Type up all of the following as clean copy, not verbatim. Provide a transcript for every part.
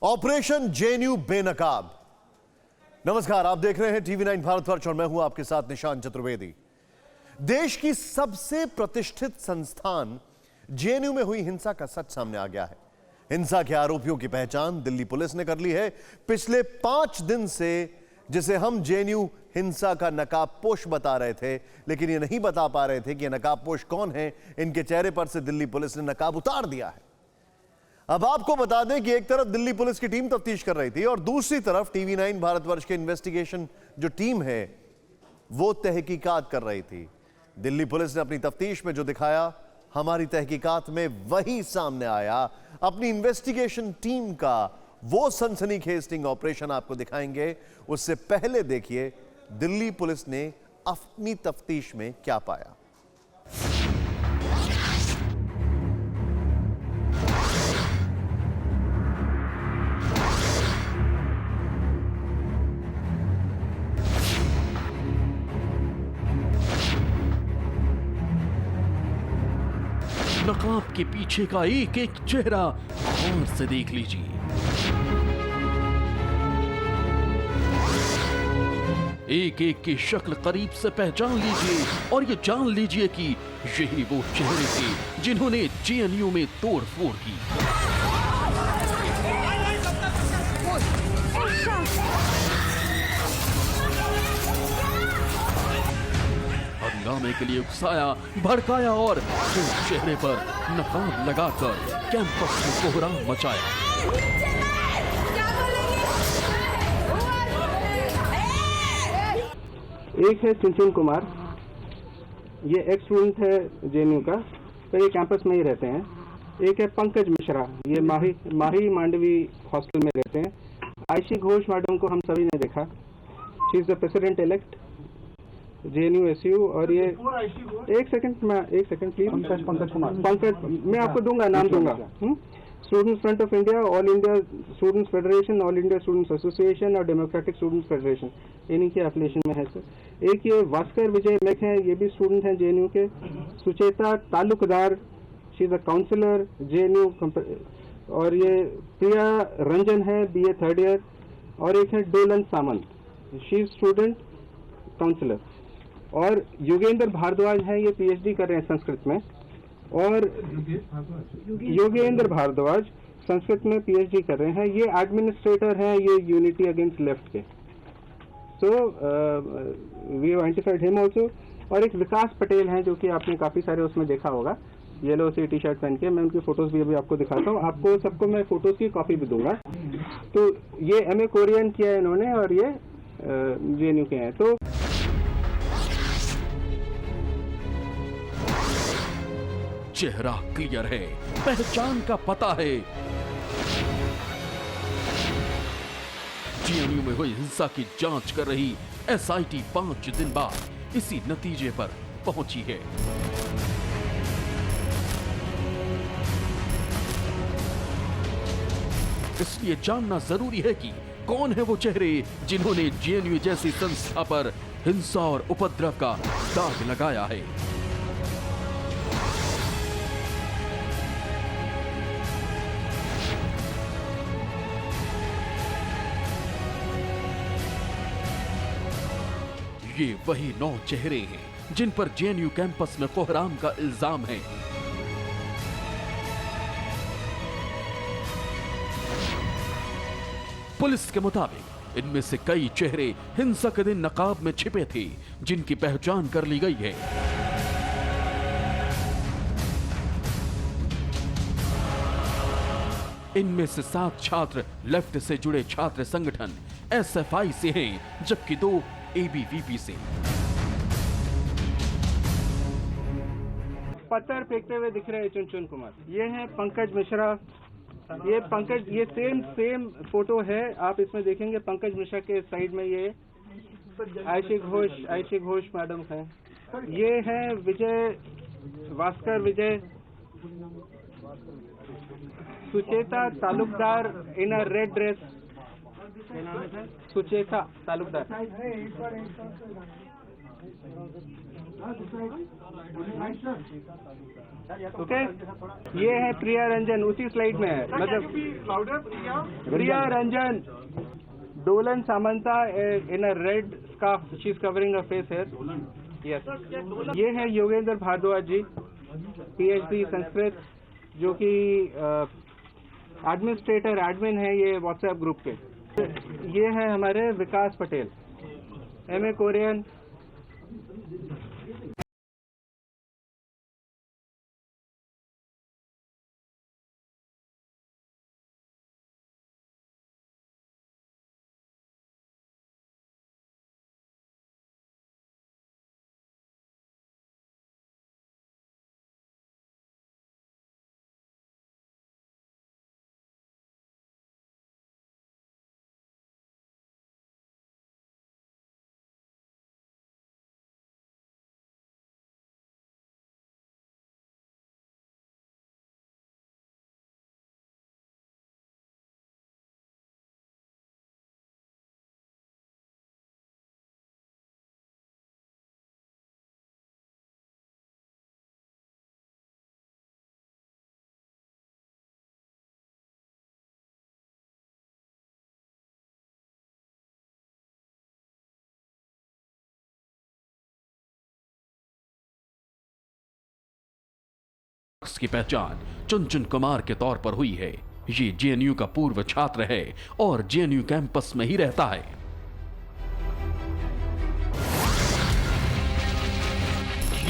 Operation JNU बेनकाब। नमस्कार, आप देख रहे हैं टीवी 9 भारतवर्ष और मैं हूं आपके साथ निशांत चतुर्वेदी। देश की सबसे प्रतिष्ठित संस्थान जेएनयू में हुई हिंसा का सच सामने आ गया है। हिंसा के आरोपियों की पहचान दिल्ली पुलिस ने कर ली है। पिछले 5 दिन से जिसे हम जेएनयू हिंसा का नकाबपोश बता रहे थे, लेकिन ये नहीं बता पा रहे थे कि नकाबपोश कौन है, इनके चेहरे पर से दिल्ली पुलिस ने नकाब उतार दिया है। अब आपको बता दें कि एक तरफ दिल्ली पुलिस की टीम तफ्तीश कर रही थी और दूसरी तरफ टीवी 9 भारतवर्ष के इन्वेस्टिगेशन जो टीम है वो तहकीकात कर रही थी। दिल्ली पुलिस ने अपनी तफ्तीश में जो दिखाया, हमारी तहकीकात में वही सामने आया। अपनी इन्वेस्टिगेशन टीम का वो सनसनीखेज स्टिंग ऑपरेशन आपको दिखाएंगे। उससे पहले देखिए दिल्ली पुलिस ने अपनी तफ्तीश में क्या पाया। नकाब के पीछे का एक एक चेहरा गौर से देख लीजिए। एक एक की शक्ल करीब से पहचान लीजिए और ये जान लीजिए कि यही वो चेहरे थे जिन्होंने जेएनयू में तोड़फोड़ की। हंगामे के लिए उकसाया, भड़काया और फिर चेहरे पर नकाब लगाकर कैंपस में कोहराम मचाया। एक है चुनचुन कुमार, ये एक्स स्टूडेंट है जेएनयू का, तो ये कैंपस में ही रहते हैं। एक है पंकज मिश्रा, ये माही मांडवी हॉस्टल में रहते हैं। आयशी घोष मैडम को हम सभी ने देखा, she is the president elect JNU SU. और ये एक सेकंड प्लीज, पंकज कुमार, पंकज मैं आपको दूंगा, नाम दूंगा। Students front of India, all India students federation, all India students association और डेमोक्रेटिक स्टूडेंट्स फेडरेशन, इन्हीं के एफिलिएशन में है सर। एक ये भास्कर विजय मेक है, ये भी स्टूडेंट हैं जेएनयू के। Sucheta Talukdar, she is a counsellor JNU. और ये प्रिया रंजन है, बीए 3rd ईयर। और एक है Dolan Samant, she is student councillor. और योगेंद्र भारद्वाज है, ये पीएचडी कर रहे हैं संस्कृत में। और योगेंद्र भारद्वाज संस्कृत में पीएचडी कर रहे हैं। ये एडमिनिस्ट्रेटर हैं, ये यूनिटी अगेंस्ट लेफ्ट के। So we have identified him also. और एक विकास पटेल हैं जो कि आपने काफी सारे उसमें देखा होगा, येलो सी टी शर्ट पहन के। मैं उनकी फोटोज भी अभी आपको दिखाता हूँ, आपको सबको मैं फोटोज की कॉपी भी दूंगा। तो ये एमए कोरियन किया है इन्होंने और ये जेएनयू के हैं। तो चेहरा क्लियर है, पहचान का पता है। जेएनयू में हुई हिंसा की जांच कर रही एसआईटी 5 दिन बाद इसी नतीजे पर पहुंची है। इसलिए जानना जरूरी है कि कौन है वो चेहरे जिन्होंने जेएनयू जैसी संस्था पर हिंसा और उपद्रव का दाग लगाया है। ये वही 9 चेहरे हैं जिन पर जेएनयू कैंपस में कोहराम का इल्जाम है। पुलिस के मुताबिक इनमें से कई चेहरे हिंसा के दिन नकाब में छिपे थे, जिनकी पहचान कर ली गई है। इनमें से 7 छात्र लेफ्ट से जुड़े छात्र संगठन एसएफआई से हैं, जबकि 2 एबीवीपी से। पत्थर फेंकते हुए दिख रहे हैं चुनचुन कुमार। ये है पंकज मिश्रा, ये पंकज, ये सेम फोटो है, आप इसमें देखेंगे पंकज मिश्रा के साइड में ये आयशी घोष मैडम है। ये है Bhaskar Vijay, Sucheta Talukdar in a red dress, Sucheta Talukdar. Okay, ये है प्रिया रंजन, उसी स्लाइड में है, मतलब Priya Ranjan Dolan Samanta in a red scarf, she is covering a face hair. Yes, ये है योगेंद्र भारद्वाज जी, पीएचडी संस्कृत, जो कि एडमिनिस्ट्रेटर एडमिन है ये व्हाट्सएप ग्रुप के। ये है हमारे विकास पटेल, एमए कोरियन। की पहचान चुनचुन कुमार के तौर पर हुई है। ये जेएनयू का पूर्व छात्र है और जेएनयू कैंपस में ही रहता है।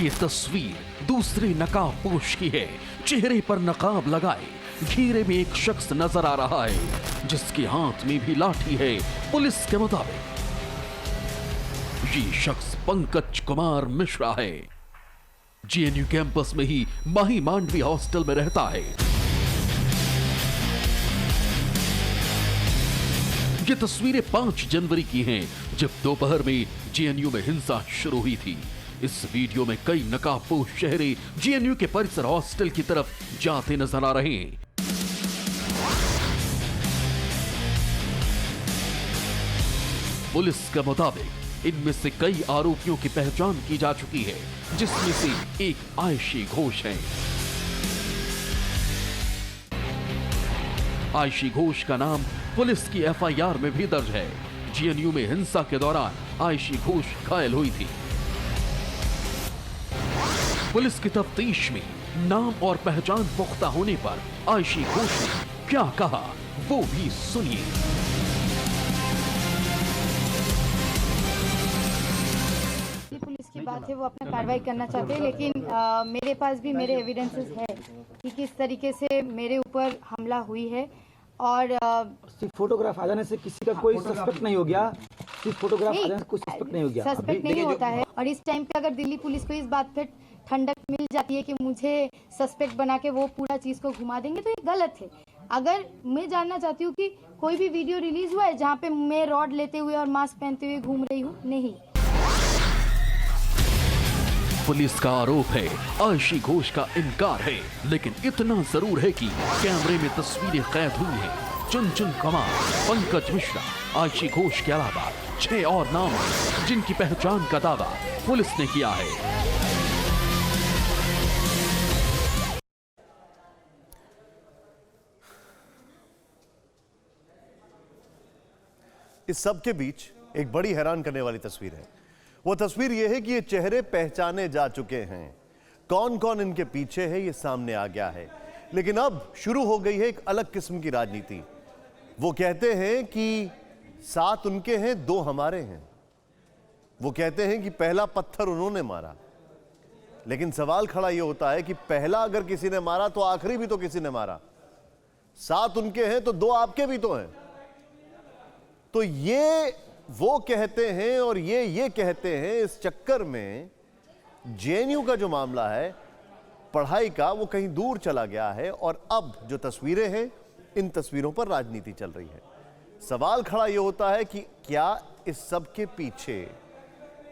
ये तस्वीर दूसरे नकाबपोश की है। चेहरे पर नकाब लगाए घेरे में एक शख्स नजर आ रहा है जिसके हाथ में भी लाठी है। पुलिस के मुताबिक ये शख्स पंकज कुमार मिश्रा है। जेएनयू कैंपस में ही माही मांडवी हॉस्टल में रहता है। ये तस्वीरें 5 जनवरी की हैं, जब दोपहर में जेएनयू में हिंसा शुरू हुई थी। इस वीडियो में कई नकाबपोश चेहरे जेएनयू के परिसर हॉस्टल की तरफ जाते नजर आ रहे हैं। पुलिस के मुताबिक इनमें से कई आरोपियों की पहचान की जा चुकी है, जिसमें से एक आयशी घोष है। आयशी घोष का नाम पुलिस की एफआईआर में भी दर्ज है। जेएनयू में हिंसा के दौरान आयशी घोष घायल हुई थी। पुलिस की तफ्तीश में नाम और पहचान पुख्ता होने पर आयशी घोष ने क्या कहा, वो भी सुनिए। की बात है वो अपना कार्रवाई करना चाहते हैं, लेकिन मेरे पास भी मेरे एविडेंसेस है कि किस तरीके से मेरे ऊपर हमला हुई है। और सिर्फ फोटोग्राफ आ जाने से किसी का कोई सस्पेक्ट नहीं हो गया। सिर्फ फोटोग्राफ आ जाने से कोई सस्पेक्ट नहीं हो गया। सस्पेक्ट नहीं होता है। और इस टाइम पे अगर दिल्ली पुलिस को इस बात पे ठंडक मिल जाती है कि मुझे सस्पेक्ट बना के वो पूरा चीज को घुमा देंगे, तो ये गलत है। अगर मैं जानना चाहती हूँ कि कोई भी वीडियो रिलीज हुआ है जहाँ पे मैं रॉड लेते हुए और मास्क पहनते हुए घूम रही हूँ? नहीं। पुलिस का आरोप है, आयशी घोष का इनकार है, लेकिन इतना जरूर है कि कैमरे में तस्वीरें कैद हुई हैं। चुनचुन कुमार, पंकज मिश्रा, आयशी घोष के अलावा 6 और नाम हैं जिनकी पहचान का दावा पुलिस ने किया है। इस सब के बीच एक बड़ी हैरान करने वाली तस्वीर है। वो तस्वीर यह है कि ये चेहरे पहचाने जा चुके हैं। कौन कौन इनके पीछे है ये सामने आ गया है। लेकिन अब शुरू हो गई है एक अलग किस्म की राजनीति। वो कहते हैं कि 7 उनके हैं, 2 हमारे हैं। वो कहते हैं कि पहला पत्थर उन्होंने मारा। लेकिन सवाल खड़ा ये होता है कि पहला अगर किसी ने मारा तो आखिरी भी तो किसी ने मारा। 7 उनके हैं तो 2 आपके भी तो हैं। तो ये वो कहते हैं और ये कहते हैं। इस चक्कर में जेएनयू का जो मामला है पढ़ाई का, वो कहीं दूर चला गया है। और अब जो तस्वीरें हैं, इन तस्वीरों पर राजनीति चल रही है। सवाल खड़ा ये होता है कि क्या इस सब के पीछे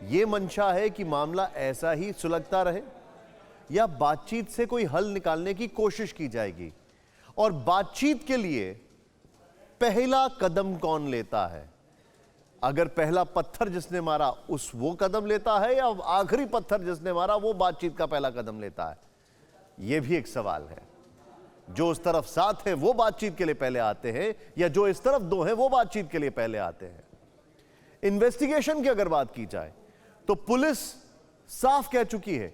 ये मंशा है कि मामला ऐसा ही सुलगता रहे, या बातचीत से कोई हल निकालने की कोशिश की जाएगी। और बातचीत के लिए पहला कदम कौन लेता है, अगर पहला पत्थर जिसने मारा उस वो कदम लेता है या आखिरी पत्थर जिसने मारा वो बातचीत का पहला कदम लेता है, यह भी एक सवाल है। जो उस तरफ साथ है वो बातचीत के लिए पहले आते हैं या जो इस तरफ दो हैं वो बातचीत के लिए पहले आते हैं। इन्वेस्टिगेशन की अगर बात की जाए तो पुलिस साफ कह चुकी है,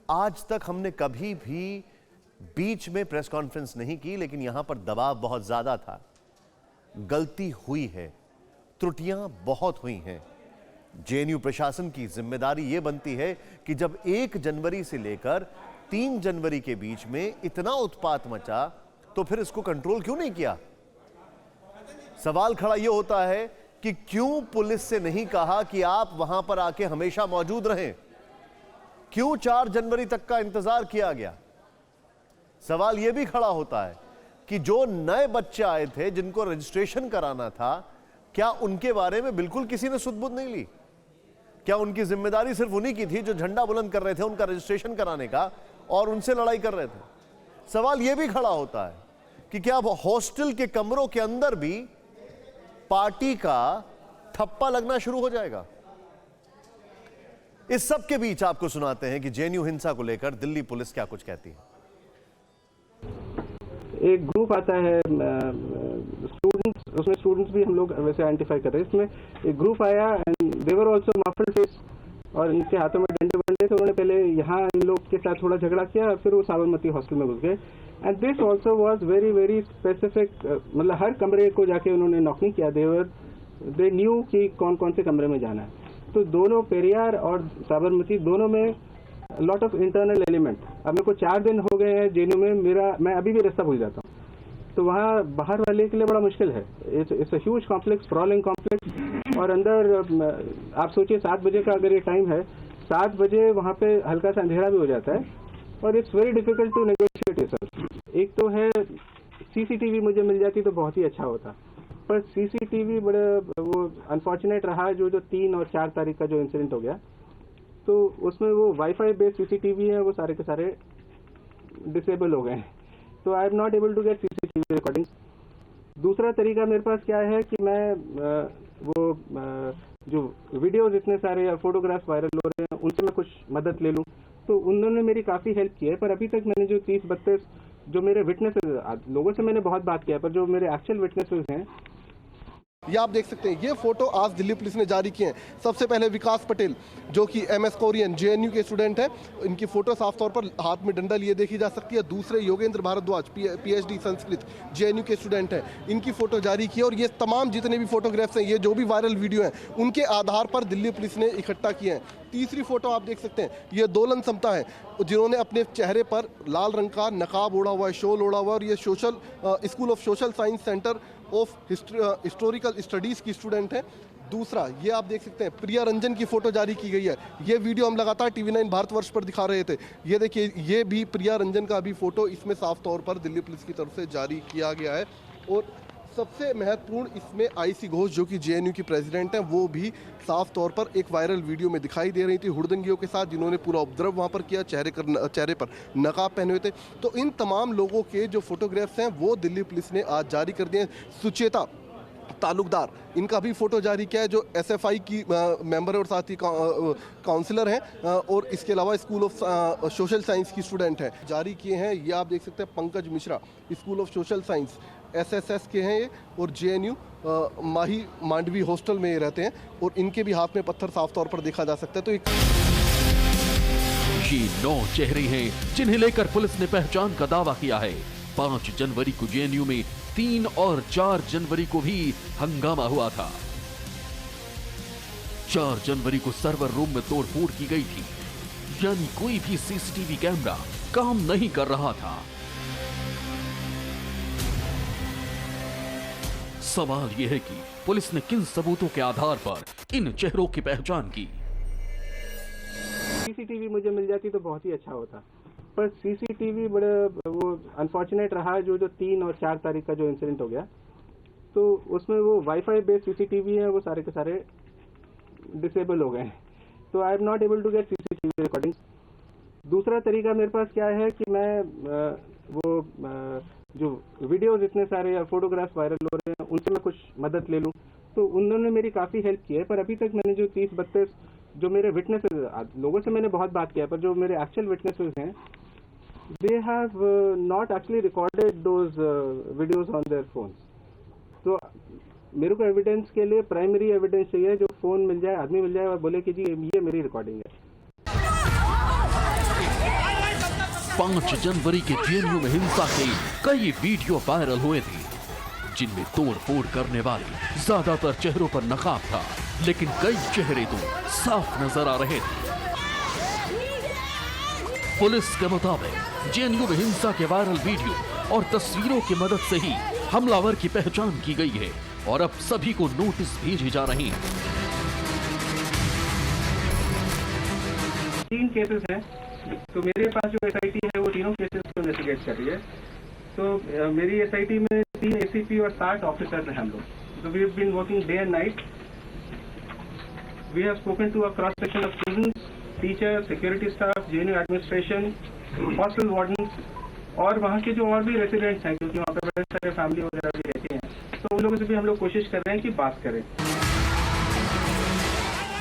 आज तक हमने कभी भी बीच में प्रेस कॉन्फ्रेंस नहीं की, लेकिन यहां पर दबाव बहुत ज्यादा था, गलती हुई है, त्रुटियां बहुत हुई हैं। जेएनयू प्रशासन की जिम्मेदारी यह बनती है कि जब 1 जनवरी से लेकर 3 जनवरी के बीच में इतना उत्पात मचा तो फिर इसको कंट्रोल क्यों नहीं किया। सवाल खड़ा यह होता है कि क्यों पुलिस से नहीं कहा कि आप वहां पर आके हमेशा मौजूद रहें, क्यों 4 जनवरी तक का इंतजार किया गया। सवाल यह भी खड़ा होता है कि जो नए बच्चे आए थे जिनको रजिस्ट्रेशन कराना था, क्या उनके बारे में बिल्कुल किसी ने सुध-बुध नहीं ली? क्या उनकी जिम्मेदारी सिर्फ उन्हीं की थी जो झंडा बुलंद कर रहे थे उनका रजिस्ट्रेशन कराने का और उनसे लड़ाई कर रहे थे? सवाल यह भी खड़ा होता है कि क्या अब हॉस्टल के कमरों के अंदर भी पार्टी का ठप्पा लगना शुरू हो जाएगा? इस सब के बीच आपको सुनाते हैं कि जेएनयू हिंसा को लेकर दिल्ली पुलिस क्या कुछ कहती है। एक ग्रुप आता है स्टूडेंट्स, उसमें स्टूडेंट्स भी हम लोग वैसे आइडेंटिफाई कर रहे हैं। इसमें एक ग्रुप आया and they were also muffled face और इनके हाथों में डंडे वंडे थे। उन्होंने पहले यहाँ इन लोग के साथ थोड़ा झगड़ा किया, फिर वो साबरमती हॉस्टल में घुस गए। And this also was very very specific, मतलब हर कमरे को जाके उन्होंने नॉक नहीं किया, दे न्यू कि कौन कौन से कमरे में जाना है। तो दोनों पेरियार और साबरमती दोनों में लॉट ऑफ इंटरनल एलिमेंट। अब मेरे को 4 दिन हो गए हैं जेएनयू में, मैं अभी भी रास्ता भूल जाता हूँ, तो वहाँ बाहर वाले के लिए बड़ा मुश्किल है। It's a huge complex, sprawling complex, और अंदर आप सोचिए 7 बजे का अगर ये टाइम है, 7 बजे वहाँ पे हल्का सा अंधेरा भी हो जाता है और it's very difficult to negotiate yourself. एक तो है सीसीटीवी मुझे मिल जाती तो बहुत ही अच्छा होता, पर सीसीटीवी बड़े वो अनफॉर्चुनेट रहा। जो 3 और 4 तारीख का जो इंसिडेंट हो गया, तो उसमें वो वाईफाई बेस्ड सीसीटीवी है, वो सारे के सारे डिसेबल हो गए हैं, तो I am not able to get CCTV recording. दूसरा तरीका मेरे पास क्या है कि मैं जो वीडियोज इतने सारे या फोटोग्राफ्स वायरल हो रहे हैं उनसे मैं कुछ मदद ले लूं, तो उन्होंने मेरी काफ़ी हेल्प की है। पर अभी तक मैंने जो 30-32 जो मेरे विटनेसेस, लोगों से मैंने बहुत बात किया, पर जो मेरे एक्चुअल विटनेसेस हैं, ये आप देख सकते हैं, ये फोटो आज दिल्ली पुलिस ने जारी किए हैं। सबसे पहले विकास पटेल जो कि MS कोरियन जेएनयू के स्टूडेंट हैं, इनकी फोटो साफ तौर पर हाथ में डंडा लिए देखी जा सकती है। दूसरे योगेंद्र भारद्वाज PhD संस्कृत जेएनयू के स्टूडेंट हैं, इनकी फोटो जारी की, और ये तमाम जितने भी फोटोग्राफ्स हैं, ये जो भी वायरल वीडियो हैं, उनके आधार पर दिल्ली पुलिस ने इकट्ठा किए हैं। तीसरी फोटो आप देख सकते हैं, ये दोलन समता है जिन्होंने अपने चेहरे पर लाल रंग का नकाब ओढ़ा हुआ है, शॉल ओढ़ा हुआ है, और ये school of social science centre of historical studies की स्टूडेंट है। दूसरा ये आप देख सकते हैं, प्रिया रंजन की फोटो जारी की गई है। ये वीडियो हम लगातार TV9 भारतवर्ष पर दिखा रहे थे। ये देखिए, ये भी प्रिया रंजन का भी फोटो इसमें साफ तौर पर दिल्ली पुलिस की तरफ से जारी किया गया है। और सबसे महत्वपूर्ण इसमें आईसी घोष जो कि जेएनयू की प्रेसिडेंट हैं, वो भी साफ तौर पर एक वायरल वीडियो में दिखाई दे रही थी हुड़दंगियों के साथ, जिन्होंने पूरा उपद्रव वहाँ पर किया, चेहरे पर नकाब पहने हुए थे। तो इन तमाम लोगों के जो फोटोग्राफ्स हैं वो दिल्ली पुलिस ने आज जारी कर दिए। सुचेता तालुकदार, इनका भी फोटो जारी किया है, जो SFI की मेंबर है और साथ ही काउंसलर हैं, और इसके अलावा स्कूल ऑफ सोशल साइंस की स्टूडेंट हैं। जारी किए हैं ये आप देख सकते हैं, Pankaj Mishra school of social science SSS के हैं ये, और जेएनयू माही मांडवी हॉस्टल में रहते हैं, और इनके भी हाथ में पत्थर साफ तौर पर देखा जा सकता है। तो ये 9 चेहरे हैं जिन्हें लेकर पुलिस ने पहचान का दावा किया है। 5 जनवरी को जेएनयू में, 3 और 4 जनवरी को भी हंगामा हुआ था। 4 जनवरी को सर्वर रूम में तोड़फोड़ की गई थी, यानी कोई भी सीसीटीवी कैमरा काम नहीं कर रहा था। सवाल यह है कि पुलिस ने किन सबूतों के आधार पर इन चेहरों की पहचान की। सीसीटीवी मुझे मिल जाती तो बहुत ही अच्छा होता, पर सीसीटीवी बड़े वो अनफॉर्चुनेट रहा। जो 3 और 4 तारीख का जो इंसिडेंट हो गया, तो उसमें वो वाईफाई बेस्ड सीसीटीवी है, वो सारे के सारे डिसेबल हो गए हैं, तो I am not able to get CCTV recording. दूसरा तरीका मेरे पास क्या है कि मैं जो वीडियोज इतने सारे या फोटोग्राफ्स वायरल हो रहे हैं उनसे मैं कुछ मदद ले लूं, तो उन्होंने मेरी काफ़ी हेल्प की है। पर अभी तक मैंने जो 30-32 जो मेरे विटनेसेस, लोगों से मैंने बहुत बात किया, पर जो मेरे एक्चुअल विटनेसेस हैं, they have not actually recorded those videos on their phone. तो मेरे को एविडेंस के लिए प्राइमरी एविडेंस चाहिए, जो फ़ोन मिल जाए, आदमी मिल जाए और बोले कि जी ये मेरी रिकॉर्डिंग है। 5 जनवरी के जेएनयू में हिंसा के कई वीडियो वायरल हुए थे, जिनमें तोड़-फोड़ करने वाले ज्यादातर चेहरों पर नकाब था, लेकिन कई चेहरे तो साफ नजर आ रहे थे। पुलिस के मुताबिक जेएनयू में हिंसा के वायरल वीडियो और तस्वीरों की मदद से ही हमलावर की पहचान की गई है और अब सभी को नोटिस भेजे जा रहे हैं। 3 केसेस हैं, तो मेरे पास जो एसआईटी है वो तीनों केसेस को इन्वेस्टिगेट कर रही है। तो मेरी एसआईटी में 3 एसीपी और 60 ऑफिसर्स हैं हम लोग। तो we have been working day and night. We have spoken to a cross section of students, teacher, security staff, JNU administration, hostel wardens और वहाँ के जो और भी रेसिडेंट्स हैं, क्योंकि वहाँ पे बड़े सारे फैमिली वगैरह भी रहती हैं, तो उन लोगों से भी हम लोग कोशिश कर रहे हैं कि बात करें।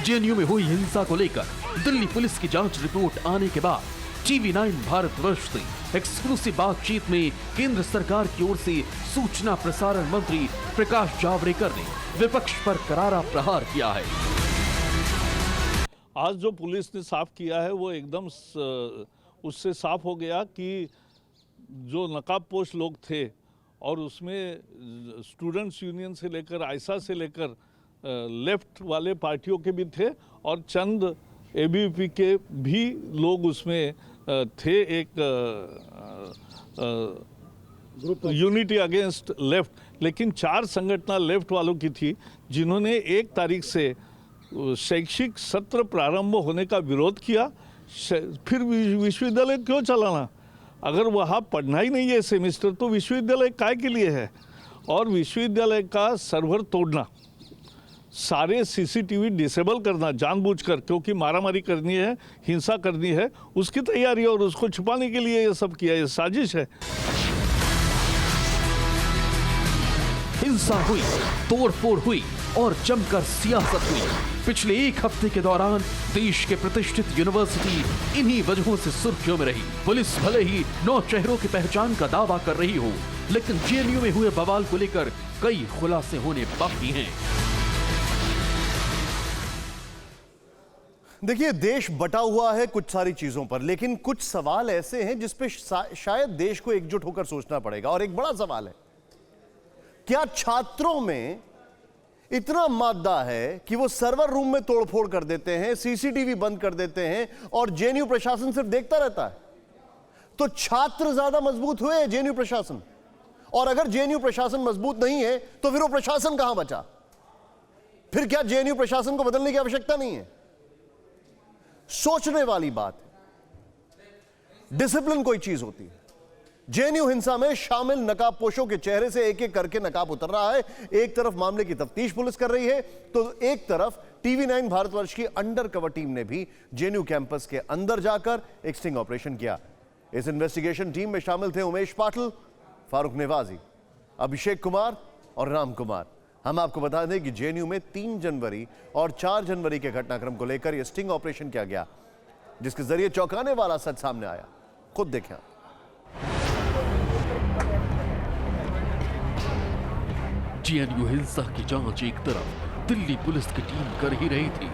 जेएनयू में हुई हिंसा को लेकर दिल्ली पुलिस की जांच रिपोर्ट आने के बाद TV9 भारतवर्ष से एक्सक्लूसिव बातचीत में केंद्र सरकार की ओर से सूचना प्रसारण मंत्री प्रकाश जावड़ेकर ने विपक्ष पर करारा प्रहार किया है। आज जो पुलिस ने साफ किया है वो एकदम उससे साफ हो गया कि जो नकाबपोश लोग थे और उसमें स्टूडेंट्स यूनियन से लेकर आयसा से लेकर लेफ्ट वाले पार्टियों के भी थे और चंद एबीवीपी के भी लोग उसमें थे। एक यूनिटी अगेंस्ट लेफ्ट, लेकिन 4 संगठन लेफ्ट वालों की थी जिन्होंने 1 तारीख से शैक्षिक सत्र प्रारंभ होने का विरोध किया। फिर विश्वविद्यालय क्यों चलाना? अगर वहाँ पढ़ना ही नहीं है सेमेस्टर, तो विश्वविद्यालय काय के लिए है? और विश्वविद्यालय का सर्वर तोड़ना, सारे सीसीटीवी डिसेबल करना जानबूझकर, क्योंकि मारामारी करनी है, हिंसा करनी है, उसकी तैयारी और उसको छुपाने के लिए ये सब किया, ये साजिश है। हिंसा हुई, तोड़फोड़ हुई और जमकर सियासत हुई। पिछले 1 हफ्ते के दौरान देश के प्रतिष्ठित यूनिवर्सिटी इन्हीं वजहों से सुर्खियों में रही। पुलिस भले ही 9 चेहरों की पहचान का दावा कर रही हो, लेकिन जेएनयू में हुए बवाल को लेकर कई खुलासे होने बाकी हैं। देखिए, देश बटा हुआ है कुछ सारी चीजों पर, लेकिन कुछ सवाल ऐसे हैं जिस पे शायद देश को एकजुट होकर सोचना पड़ेगा। और एक बड़ा सवाल है, क्या छात्रों में इतना मादा है कि वो सर्वर रूम में तोड़फोड़ कर देते हैं, सीसीटीवी बंद कर देते हैं और जेएनयू प्रशासन सिर्फ देखता रहता है? तो छात्र ज्यादा मजबूत हुए हैं, जेएनयू प्रशासन? और अगर जेएनयू प्रशासन मजबूत नहीं है तो फिर वो प्रशासन कहां बचा? फिर क्या जेएनयू प्रशासन को बदलने की आवश्यकता नहीं है? सोचने वाली बात है। डिसिप्लिन कोई चीज होती है। जेएनयू हिंसा में शामिल नकाबपोशों के चेहरे से एक एक करके नकाब उतर रहा है। एक तरफ मामले की तफ्तीश पुलिस कर रही है, तो एक तरफ TV9 भारतवर्ष की अंडर कवर टीम ने भी जेएनयू कैंपस के अंदर जाकर एक स्टिंग ऑपरेशन किया। इस इन्वेस्टिगेशन टीम में शामिल थे उमेश पाटिल, फारूक नेवाजी, अभिषेक कुमार और राम कुमार। हम आपको बता दें कि जेएनयू में 3 जनवरी और 4 जनवरी के घटनाक्रम को लेकर यह स्टिंग ऑपरेशन किया गया, जिसके जरिए चौंकाने वाला सच सामने आया। खुद देखें। जेएनयू हिंसा की जांच एक तरफ दिल्ली पुलिस की टीम कर ही रही थी,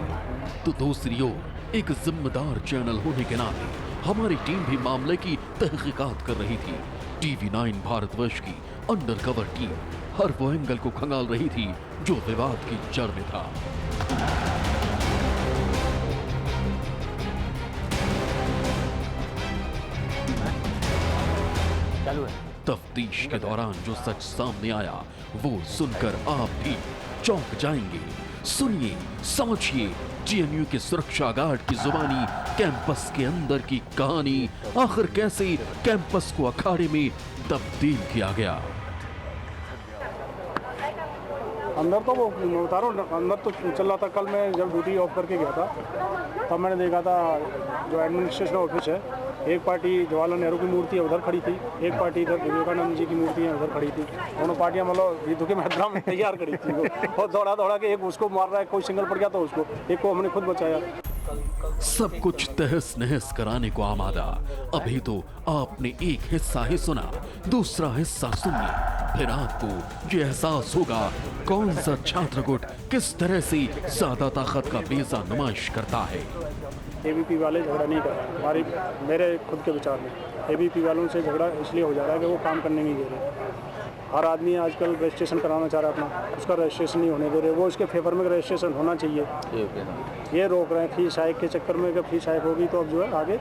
तो दूसरी ओर एक जिम्मेदार चैनल होने के नाते हमारी टीम भी मामले की तहकीकात कर रही थी। TV9 भारतवर्ष की अंडरकवर टीम हर वो एंगल को खंगाल रही थी जो विवाद की जड़ में था। तफ्तीश के दौरान जो सच सामने आया वो सुनकर आप भी चौंक जाएंगे। सुनिए, समझिए जेएनयू के सुरक्षा गार्ड की जुबानी कैंपस के अंदर की कहानी। आखिर कैसे कैंपस को अखाड़े में तब्दील किया गया। अंदर तो वो मैं बता रहा हूँ, अंदर तो चल रहा था। कल मैं जब ड्यूटी ऑफ करके गया था तब मैंने देखा था जो एडमिनिस्ट्रेशन ऑफिस है, एक पार्टी जवाहरलाल नेहरू की मूर्ति है उधर खड़ी थी, एक पार्टी इधर विवेकानंद जी की मूर्ति है उधर खड़ी थी। दोनों पार्टियां मतलब युद्ध के मैदान में तैयार खड़ी थी और दौड़ा के एक उसको मार रहा है, कोई सिंगल पड़ गया तो उसको, एक को हमने खुद बचाया। सब कुछ तहस नहस कराने को आमादा। अभी तो आपने एक हिस्सा ही सुना, दूसरा हिस्सा सुनिए, फिर आपको ये एहसास होगा कौन सा छात्र गुट किस तरह से ज्यादा ताकत का बेजा नुमाइश करता है। एबीपी वाले झगड़ा नहीं कर रहे, मेरे खुद के विचार में एबीपी वालों से झगड़ा इसलिए हो जा रहा है कि वो काम करने नहीं दे रहे। हर आदमी आजकल रजिस्ट्रेशन कराना चाह रहा है अपना, उसका रजिस्ट्रेशन नहीं होने दे रहे, वो उसके फेवर में रजिस्ट्रेशन होना चाहिए, ये रोक रहे हैं। फीस हाइक के चक्कर में, अगर फीस हाइक होगी तो अब जो है आगे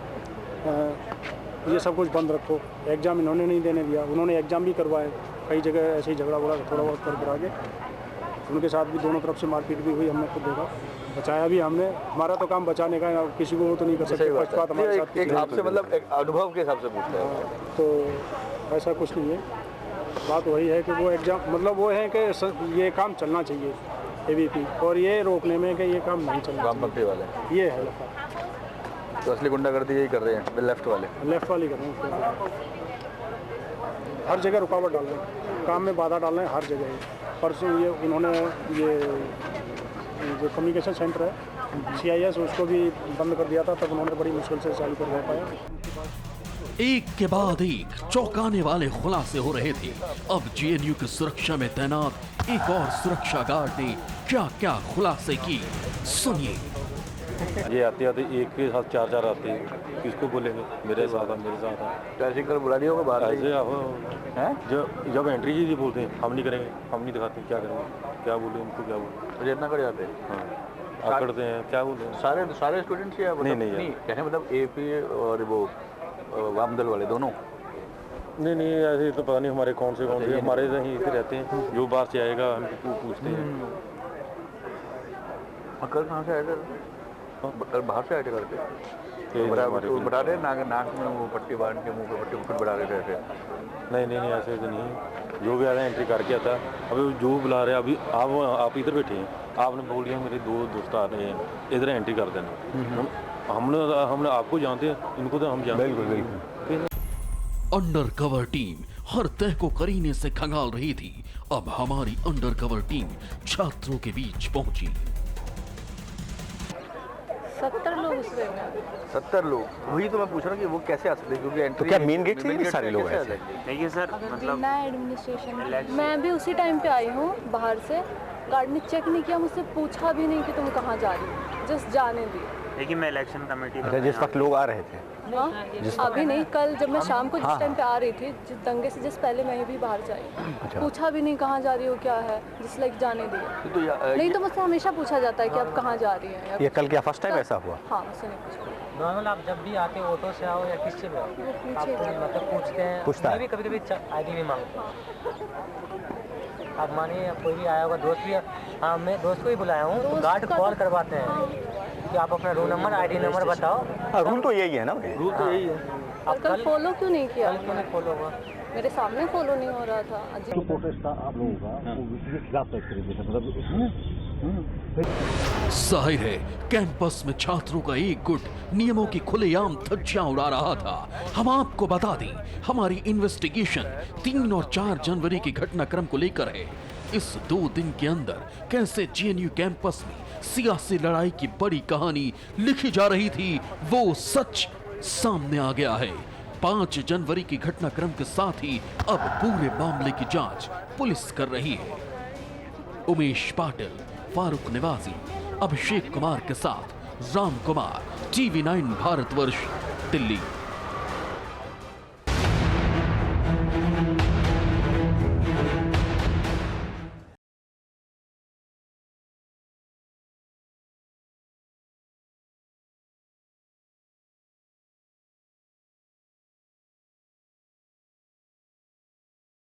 ये सब कुछ बंद रखो। एग्ज़ाम इन्होंने नहीं देने दिया, उन्होंने एग्ज़ाम भी करवाए, कई जगह ऐसे ही झगड़ा वगड़ा थोड़ा बहुत कर करा के उनके साथ भी दोनों तरफ से मारपीट भी हुई, हमने खुद देखा, बचाया भी हमने। हमारा तो काम बचाने का है, किसी को वो तो नहीं कर सकते। पक्षपात हमारे साथ एक आपसे मतलब एक अनुभव के हिसाब से पूछते हैं, तो ऐसा कुछ नहीं है। बात वही है कि वो एग्जाम मतलब वो है कि ये काम चलना चाहिए एबीपी, और ये रोकने में कि ये काम नहीं चलना वामपंथी वाले ये है लफा। तो असली गुंडागर्दी यही कर रहे हैं, लेफ्ट वाले कर रहे हैं, हर जगह रुकावट डाल रहे हैं, काम में बाधा डाल रहे हैं हर जगह। परसों ये उन्होंने ये जो कम्युनिकेशन सेंटर है CIS उसको भी बंद कर दिया था, तब उन्होंने बड़ी मुश्किल से चालू करवा पाया। एक के बाद एक चौंकाने वाले खुलासे हो रहे थे। अब जेएनयू की सुरक्षा में तैनात एक और सुरक्षा गार्ड ने क्या क्या खुलासे की, सुनिए। ये आते आते एक के साथ चार चार आते हैं, किसको बोलेंगे मेरे साथ आ मेरे साथ आ, ट्रैफिक कर बुला लिया होगा बाहर ऐसे हैं। जब एंट्री जी बोलते हैं हम नहीं करेंगे, हम नहीं दिखाते, क्या करेंगे, क्या बोले उनको, क्या बोले, तो इतना कर जाते हैं। हाँ आकड़ते हैं, क्या बोले सारे स्टूडेंट्स या नहीं कहने मतलब AP और वो वामदल वाले दोनों नहीं ऐसे तो पता नहीं हमारे कौन से हमारे यहीं से रहते हैं, जो बाहर से आएगा हमको पूछते हैं। कल कहाँ से आए थे? कल बाहर से आए थे करके बढ़ा रहे नाक में वो पट्टी बांध के मुंह पे पट्टी कुछ बढ़ा रहे थे। नहीं ऐसे तो नहीं, जो भी आ रहा है एंट्री करके आता है। अभी जो बुला रहे हैं, अभी आप इधर बैठे हैं, आपने बोल दिया मेरे दो दोस्त आ रहे हैं, इधर एंट्री कर देना। हमने आपको जानते हैं, इनको तो हम जानते हैं। बिल्कुल। अंडर कवर टीम हर तह को करीने से खंगाल रही थी। अब हमारी अंडर कवर टीम छात्रों के बीच पहुंची। 70 लोग उस में 70 लोग, वही तो मैं पूछ रहा हूँ कि वो कैसे आ सकते हैं, क्योंकि एंट्री तो क्या मेन गेट से सारे लोग हैं? देखिए सर, मतलब एडमिनिस्ट्रेशन मैं भी उसी टाइम पे आई हूँ बाहर से, गार्ड ने चेक नहीं किया, मुझसे पूछा भी नहीं कि तुम कहाँ जा रही हो, जस्ट जाने दिए। देखिए मैं इलेक्शन कमेटी जिस वक्त लोग आ रहे थे, अभी नहीं, कल जब मैं शाम को जिस टाइम पे आ रही थी, जिस दंगे से जिस पहले मैं भी बाहर जाई, पूछा भी नहीं कहाँ जा रही हो, क्या है, जिस लाइक जाने दिए। नहीं तो मुझसे हमेशा पूछा जाता है कि आप कहाँ जा रही हैं। ये कल क्या फर्स्ट टाइम ऐसा हुआ? हाँ, मुझसे नहीं पूछा। नॉर्मल आप जब भी आते हो ऑटो से आओ या किससे भी आओ, मतलब पूछते हैं, पूछता है, कभी ID भी मांगते हैं। आप मानिए कोई भी आया होगा, दोस्त भी, हाँ मैं दोस्त को ही बुलाया हूँ, तो गार्ड कॉल करवाते हैं कि आप अपना रूम नंबर ID नंबर बताओ। रूल तो यही है ना, रूल तो यही है। आप कल फॉलो क्यों नहीं किया? क्यों नहीं फॉलो हुआ? मेरे सामने फॉलो नहीं हो रहा था। जाहिर है कैंपस में छात्रों का एक गुट नियमों की खुलेआम धज्जियां उड़ा रहा था। हम आपको बता दें, हमारी इन्वेस्टिगेशन 3 और 4 जनवरी के घटनाक्रम को लेकर है। इस 2 दिन के अंदर कैसे जेएनयू कैंपस में सियासी लड़ाई की बड़ी कहानी लिखी जा रही थी, वो सच सामने आ गया है। 5 जनवरी की घटनाक्रम के साथ ही अब पूरे मामले की जांच पुलिस कर रही है। उमेश पाटिल, फारूक निवासी, अभिषेक कुमार के साथ राम कुमार, TV9 भारतवर्ष, दिल्ली।